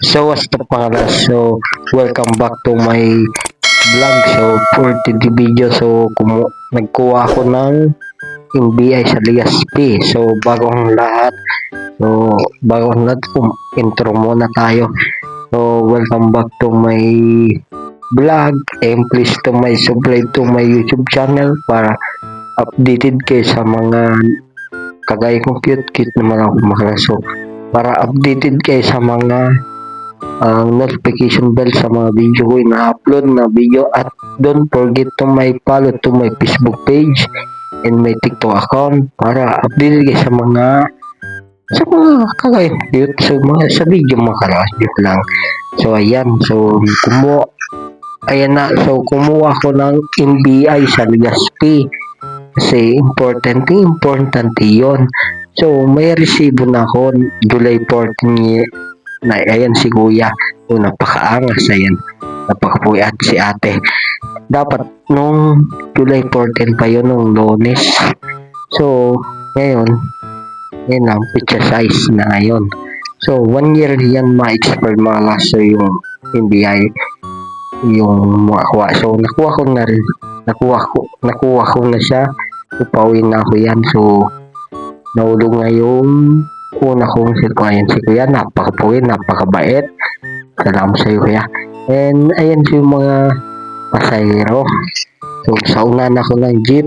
So what's up mga lads? So welcome back to my vlog. So for the video, so nagkuha ako ng NBI sa Ligaspi. So bagong lahat, intro muna tayo. So welcome back to my vlog, and please to my subscribe to my YouTube channel para updated kayo sa mga kagaya kong cute naman ako mga. So para updated kayo sa mga notification bell sa mga video ko ina-upload na video, at don't forget to my follow to my Facebook page and my TikTok account para updated kayo sa mga kagaya cute. So mga sa video mga kalakas lang. So ayan, so kumuha ko ng NBI sa Ligaspi kasi importante yon. So may resibo na ako July 14 na. Ayan si kuya, napakaangas. Ayan, napakapuyat si ate. Dapat nung July 14 pa yun, nung Lunes. So ngayon lang, picture size na ngayon. So 1 year yan ma-expire mga laso yung NBI, yung makakuha. So nakuha ko na siya. Upawin na ako yan. So nahulog nga yung una kong sitwasyon. Si kuya, napakapuwi, napakabait. Salamat sa iyo kuya. And ayan yung mga pasahero. So sa una na ako ng jeep.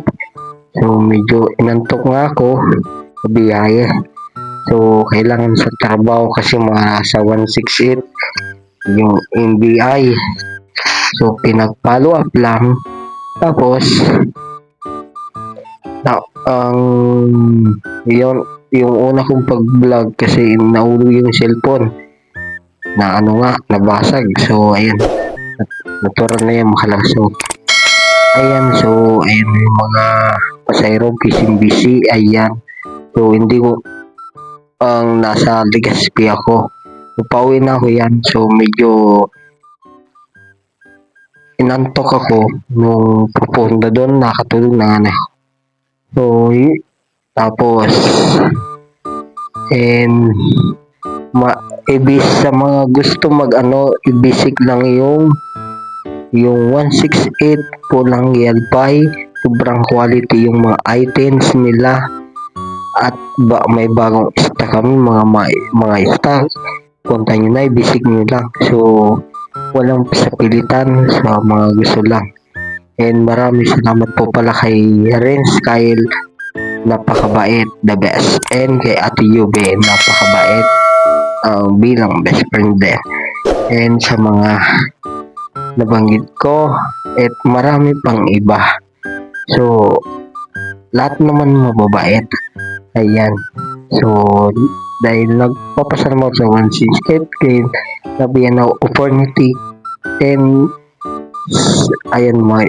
So medyo inantok nga ako sa biyahe. So kailangan sa trabaho kasi mga sa 168 yung NBI. So pinag-follow up lang. Tapos yung una kong pag-vlog kasi nahulog yung cellphone na nabasag. So ayan, natural na yan makalang. So ayan yung mga pasayro, busy. Ayan, so hindi ko nasa Ligaspi ako, upawin na ako yan. So medyo inantok ako nung pupunta doon, nakatulog na nga. So tapos and ibis sa mga gusto i-basic lang yung 168 po lang Yelpay. Sobrang quality yung mga items nila, at may bagong stock kami, mga stock. Punta nyo na, i-basic nyo lang. So walang sapilitan sa mga gusto lang. And maraming salamat po pala kay Renz Kyle, napakabait, the best. And kay Ate Yube, napakabait, bilang best friend din. And sa mga nabanggit ko, at marami pang iba. So lahat naman mababait. Ayan, so dahil nagpapasalamat sa 168 kay nabigyan ng opportunity. And ayan mga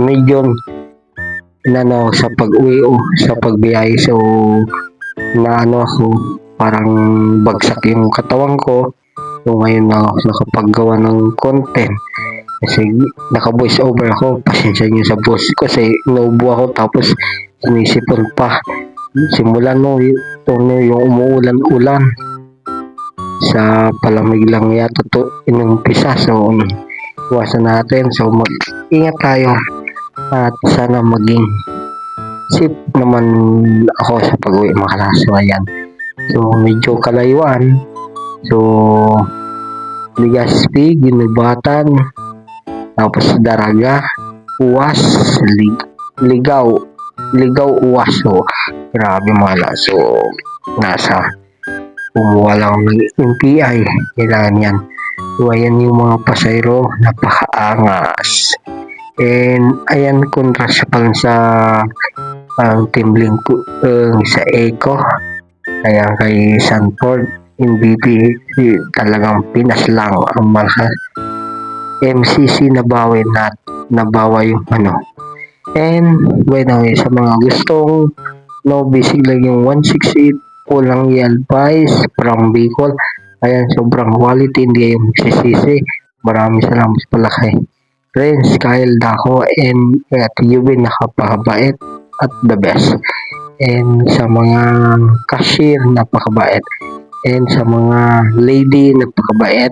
medyo sa pag-uwi o sa pagbiyahe. So ako, parang bagsak yung katawan ko. So ngayon na nakapaggawa ng content kasi naka-voice over ako. Pasensya nyo sa boss ko kasi naubo ako, tapos sinisipon pa. Simula yung umuulan-ulan, sa palamig lang yata inumpisa. So iwasan natin. So mag-ingat tayo at sana maging safe naman ako sa pag-uwi mga kalaso. Ayan, so medyo kalayuan. So Ligaspi, Ginubatan, tapos Daraga, Uwas, Ligaw, Uwas. So grabe mga kalaso, nasa kumuha lang ng NPI, kailangan yan. So ayan yung mga pasayro, napakaangas. And ayan, kontras pa lang sa team ko sa Eco. Kaya kay Sanford, MVP, talagang Pinas lang ang mahal. MCC nabawi yung And by the way, sa mga gustong basic lang yung 168 pulang Yelpay from Bicol. Ayan, sobrang quality, hindi yung magsisisi. Maraming salamat pala kay Renz Kyle Dako and at Yubin, napakabait at the best. And sa mga cashier, napakabait. and sa mga lady, napakabait,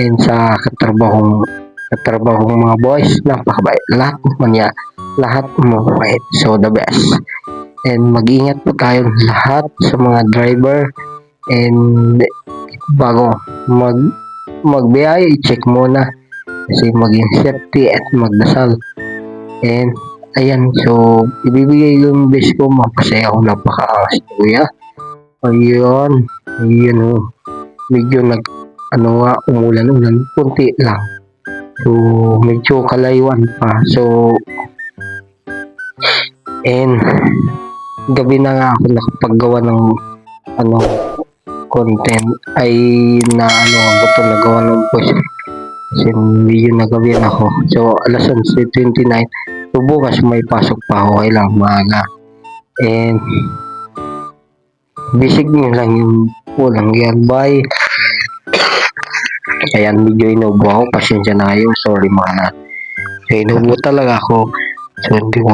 and sa katrabahong mga boys, napakabait. Lahat mabait. So, the best. And mag-ingat po tayo lahat sa mga driver, and bago magbiyaya, i-check muna kasi maging safety at magdasal. And ayan, so ibibigay yung best ko, mapasaya ako, napakaangas ni kuya. Ayun oh. Medyo umulan kunti lang. So medyo kalayuan pa. So and gabi na nga ako nakapaggawa ng content, ay gusto na gawa ng post kasi medyo nagabi na ako. So alas 11:29, so bukas may pasok pa ako, kailangan maaga. And basic nyo lang yung walang yan. Bye. Ayan, medyo inubo ako, pasensya na kayo, sorry mga na. So inubo talaga ako, so hindi ko